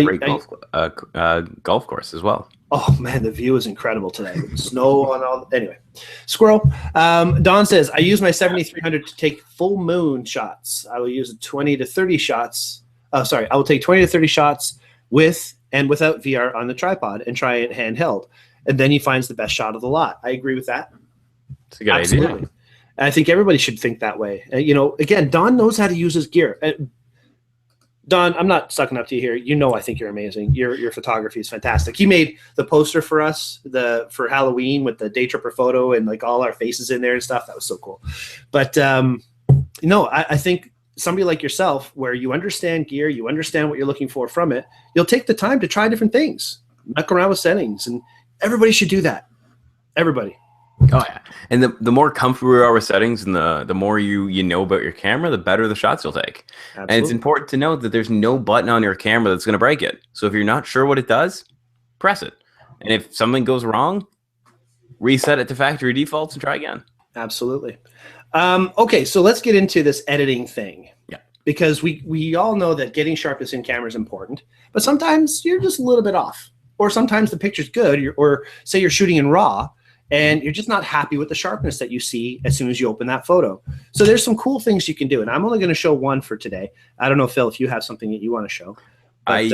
golf course as well. Oh man, the view is incredible today. Snow on all. Anyway, squirrel. Don says I use my 7300 to take full moon shots. I will use 20 to 30 shots. I will take 20 to 30 shots with and without VR on the tripod and try it handheld. And then he finds the best shot of the lot. I agree with that. It's a good idea. And I think everybody should think that way. Again, Don knows how to use his gear. Don, I'm not sucking up to you here. I think you're amazing. Your photography is fantastic. He made the poster for us for Halloween with the Daytripper photo and like all our faces in there and stuff. That was so cool. But I think somebody like yourself, where you understand gear, you understand what you're looking for from it, you'll take the time to try different things, muck around with settings, and everybody should do that. Everybody. Oh yeah, and the more comfortable you are with settings, and the more you know about your camera, the better the shots you'll take. Absolutely. And it's important to note that there's no button on your camera that's going to break it. So if you're not sure what it does, press it. And if something goes wrong, reset it to factory defaults and try again. Absolutely. Okay, so let's get into this editing thing. Yeah. Because we all know that getting sharpness in camera is important, but sometimes you're just a little bit off, or sometimes the picture's good, or say you're shooting in RAW, and you're just not happy with the sharpness that you see as soon as you open that photo. So there's some cool things you can do, and I'm only going to show one for today. I don't know, Phil, if you have something that you want to show. But,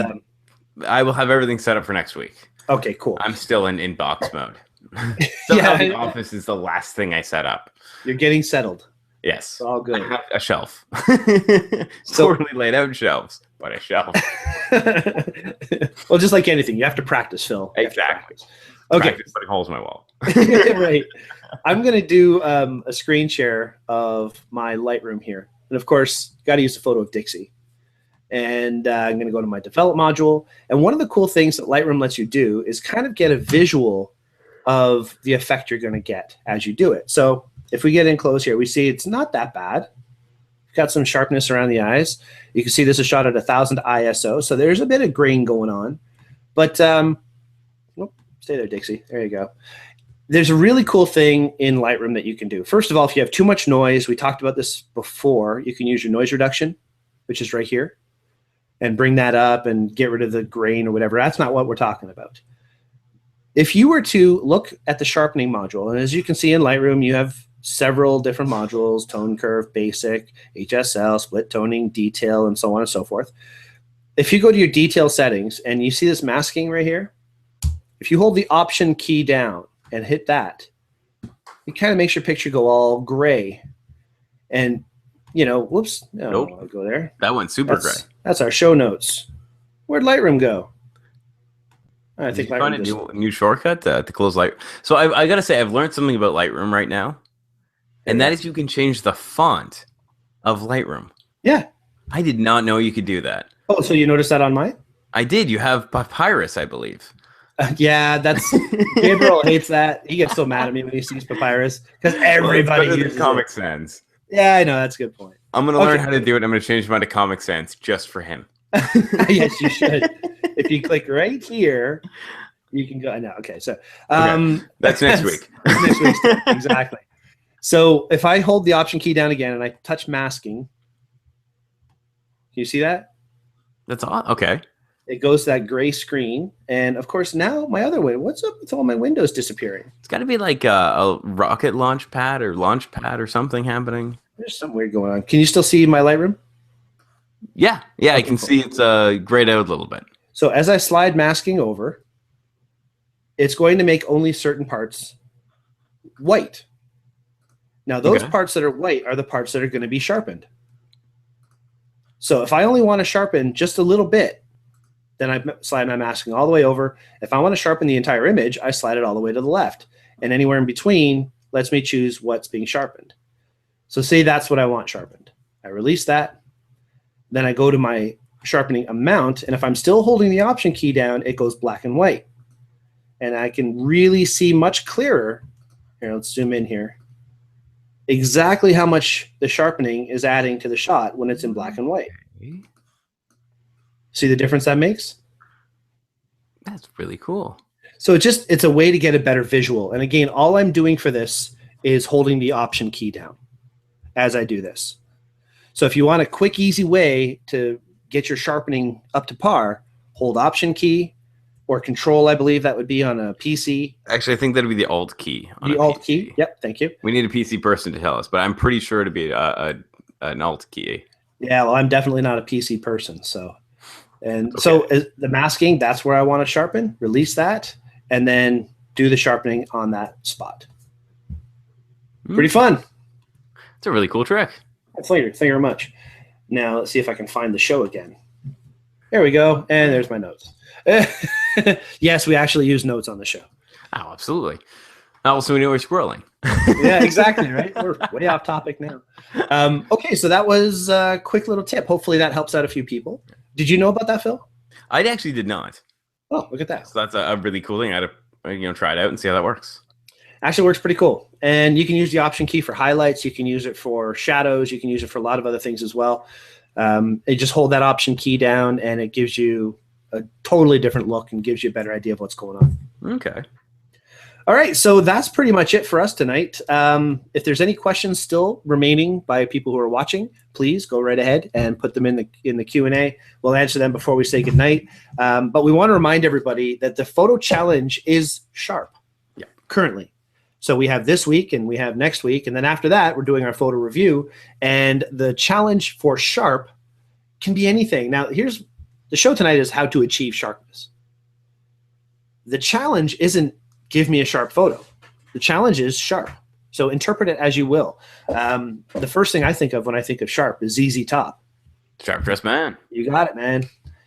I will have everything set up for next week. Okay, cool. I'm still in box mode. The office is the last thing I set up. You're getting settled. Yes. All good. I have a shelf. Poorly laid out shelves, but a shelf. Well, just like anything, you have to practice, Phil. Exactly. Okay. Practice putting holes in my wall. Right. I'm going to do a screen share of my Lightroom here. And of course, got to use a photo of Dixie. And I'm going to go to my develop module. And one of the cool things that Lightroom lets you do is kind of get a visual of the effect you're going to get as you do it. So if we get in close here, we see it's not that bad. Got some sharpness around the eyes. You can see this is shot at 1000 ISO. So there's a bit of grain going on. But stay there, Dixie. There you go. There's a really cool thing in Lightroom that you can do. First of all, if you have too much noise, we talked about this before, you can use your noise reduction, which is right here, and bring that up and get rid of the grain or whatever. That's not what we're talking about. If you were to look at the sharpening module, and as you can see in Lightroom, you have several different modules: tone curve, basic, HSL, split toning, detail, and so on and so forth. If you go to your detail settings and you see this masking right here, if you hold the Option key down and hit that, it kind of makes your picture go all gray. And, whoops, no, nope. I'll go there. That went super gray. That's our show notes. Where'd Lightroom go? I think Lightroom find a new shortcut to close Lightroom. So I got to say, I've learned something about Lightroom right now, and that is you can change the font of Lightroom. Yeah. I did not know you could do that. Oh, so you noticed that on mine? I did. You have Papyrus, I believe. Yeah, that's Gabriel hates that. He gets so mad at me when he sees Papyrus because everybody uses Comic Sans. Yeah, I know. That's a good point. I'm going to learn how to do it. I'm going to change mine to Comic Sans just for him. Yes, you should. If you click right here, you can go. No, okay. So that's next week. That's next week's tip. Exactly. So if I hold the Option key down again and I touch masking, can you see that? That's all. Okay. It goes to that gray screen. And of course, now my other window. What's up with all my windows disappearing? It's got to be like a rocket launch pad or something happening. There's something weird going on. Can you still see my Lightroom? Yeah. Yeah, okay, I can see it's grayed out a little bit. So as I slide masking over, it's going to make only certain parts white. Now, those parts that are white are the parts that are going to be sharpened. So if I only want to sharpen just a little bit, then I slide my masking all the way over. If I want to sharpen the entire image, I slide it all the way to the left. And anywhere in between lets me choose what's being sharpened. So say that's what I want sharpened. I release that. Then I go to my sharpening amount. And if I'm still holding the Option key down, it goes black and white. And I can really see much clearer. Here, let's zoom in here. Exactly how much the sharpening is adding to the shot when it's in black and white. See the difference that makes? That's really cool. So it's a way to get a better visual. And again, all I'm doing for this is holding the Option key down as I do this. So if you want a quick, easy way to get your sharpening up to par, hold Option key or Control, I believe that would be on a PC. Actually, I think that would be the Alt key. The Alt key? Yep, thank you. We need a PC person to tell us, but I'm pretty sure it'd be an Alt key. Yeah, well, I'm definitely not a PC person, so... And so the masking, that's where I want to sharpen, release that, and then do the sharpening on that spot. Pretty fun. It's a really cool trick. Thank you very much. Now let's see if I can find the show again. There we go. And there's my notes. Yes, we actually use notes on the show. Oh, absolutely. Also, we know we're scrolling. Yeah, exactly, right? We're way off topic now. Okay, so that was a quick little tip. Hopefully that helps out a few people. Did you know about that, Phil? I actually did not. Oh, look at that. So that's a really cool thing. I had to try it out and see how that works. Actually works pretty cool. And you can use the Option key for highlights. You can use it for shadows. You can use it for a lot of other things as well. You just hold that Option key down and it gives you a totally different look and gives you a better idea of what's going on. Okay. All right, so that's pretty much it for us tonight. If there's any questions still remaining by people who are watching, please go right ahead and put them in the Q&A. We'll answer them before we say goodnight. But we want to remind everybody that the photo challenge is sharp currently. So we have this week and we have next week. And then after that, we're doing our photo review. And the challenge for sharp can be anything. Now, here's the show tonight is how to achieve sharpness. The challenge isn't give me a sharp photo. The challenge is sharp. So interpret it as you will. The first thing I think of when I think of sharp is ZZ Top. Sharp dressed man. You got it, man.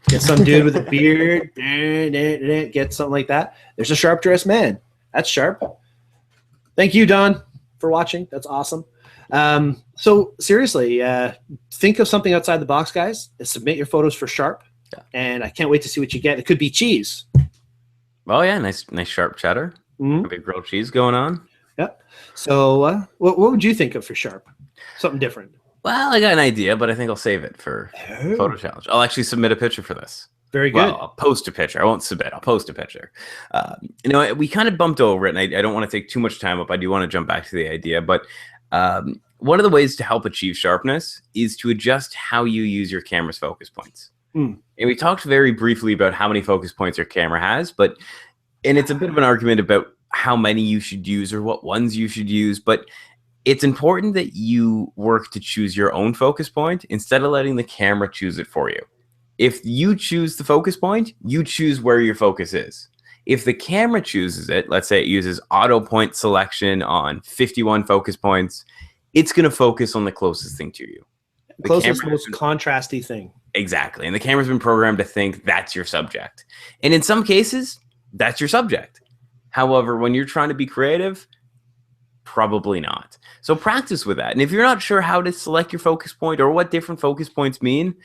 Get some dude with a beard, get something like that. There's a sharp dressed man. That's sharp. Thank you, Don, for watching. That's awesome. So seriously, think of something outside the box, guys. Submit your photos for sharp. Yeah. And I can't wait to see what you get. It could be cheese. Oh yeah, nice sharp cheddar. A big grilled cheese going on. Yep. So what would you think of for sharp? Something different. Well, I got an idea, but I think I'll save it for photo challenge. I'll actually submit a picture for this. Very good. Well, I'll post a picture. I won't submit. I'll post a picture. We kind of bumped over it, and I don't want to take too much time up. I do want to jump back to the idea, but one of the ways to help achieve sharpness is to adjust how you use your camera's focus points. And we talked very briefly about how many focus points your camera has, and it's a bit of an argument about how many you should use or what ones you should use, but it's important that you work to choose your own focus point instead of letting the camera choose it for you. If you choose the focus point, you choose where your focus is. If the camera chooses it, let's say it uses auto point selection on 51 focus points, it's going to focus on the closest thing to you. The closest, most contrasty thing. Exactly. And the camera's been programmed to think that's your subject. And in some cases, that's your subject. However, when you're trying to be creative, probably not. So practice with that. And if you're not sure how to select your focus point or what different focus points mean,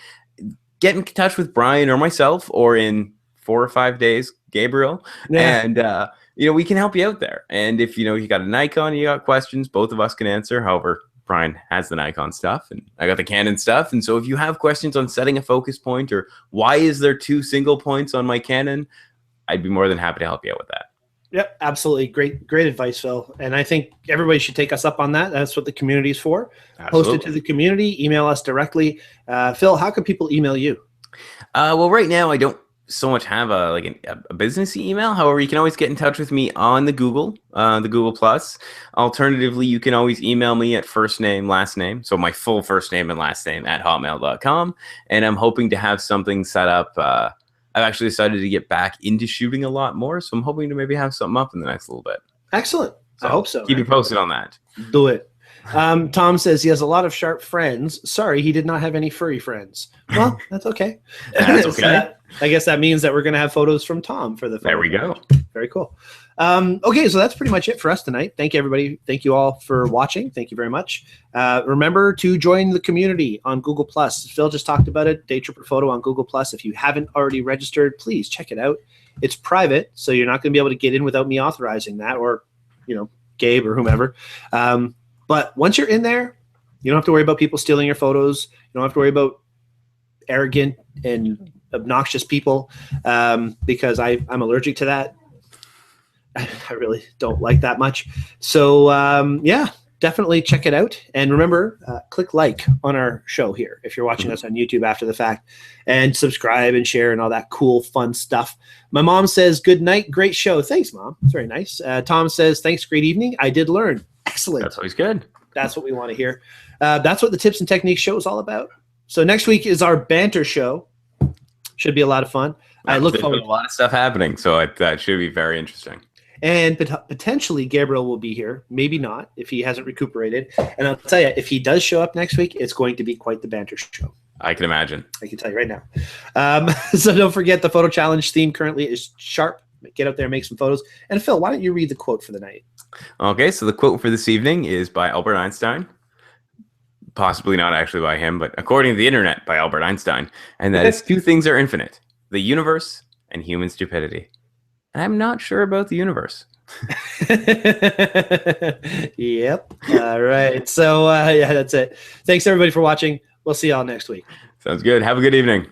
get in touch with Bryan or myself, or in 4 or 5 days, Gabriel. Yeah. And, we can help you out there. And if, you got a Nikon, you got questions, both of us can answer. However, Bryan has the Nikon stuff, and I got the Canon stuff. And so if you have questions on setting a focus point, or why is there 2 single points on my Canon, I'd be more than happy to help you out with that. Yep, absolutely. Great advice, Phil. And I think everybody should take us up on that. That's what the community is for. Absolutely. Post it to the community, email us directly. Phil, how can people email you? Well, right now I don't so much have a business email. However, you can always get in touch with me on the Google Plus. Alternatively, you can always email me at first name, last name. So my full first name and last name at hotmail.com. And I'm hoping to have something set up. I've actually decided to get back into shooting a lot more. So I'm hoping to maybe have something up in the next little bit. Excellent. So I hope so. Keep you posted on that. Do it. Tom says he has a lot of sharp friends. Sorry, he did not have any furry friends. Well, that's okay. That's okay. I guess that means that we're going to have photos from Tom for the photo. There we go. Very cool. Okay, so that's pretty much it for us tonight. Thank you, everybody. Thank you all for watching. Thank you very much. Remember to join the community on Google+. Phil just talked about it, Daytripper Photo on Google+. If you haven't already registered, please check it out. It's private, so you're not going to be able to get in without me authorizing that, or, Gabe or whomever. But once you're in there, you don't have to worry about people stealing your photos. You don't have to worry about arrogant and obnoxious people, because I'm allergic to that. I really don't like that much. So yeah, definitely check it out. And remember, click like on our show here if you're watching us on YouTube after the fact, and subscribe and share and all that cool, fun stuff. My mom says, good night, great show. Thanks, Mom. It's very nice. Tom says, thanks, great evening. I did learn. Excellent. That's always good. That's what we want to hear. That's what the Tips and Techniques show is all about. So next week is our banter show. Should be a lot of fun. I look forward to a lot of stuff happening, so that should be very interesting. And potentially Gabriel will be here. Maybe not if he hasn't recuperated. And I'll tell you, if he does show up next week, it's going to be quite the banter show. I can imagine. I can tell you right now. So don't forget, the photo challenge theme currently is sharp. Get out there and make some photos. And Phil, why don't you read the quote for the night? Okay, so the quote for this evening is by Albert Einstein. Possibly not actually by him, but according to the internet, by Albert Einstein. And that is, 2 things are infinite: the universe and human stupidity. And I'm not sure about the universe. Yep. All right. So yeah, that's it. Thanks everybody for watching. We'll see y'all next week. Sounds good. Have a good evening.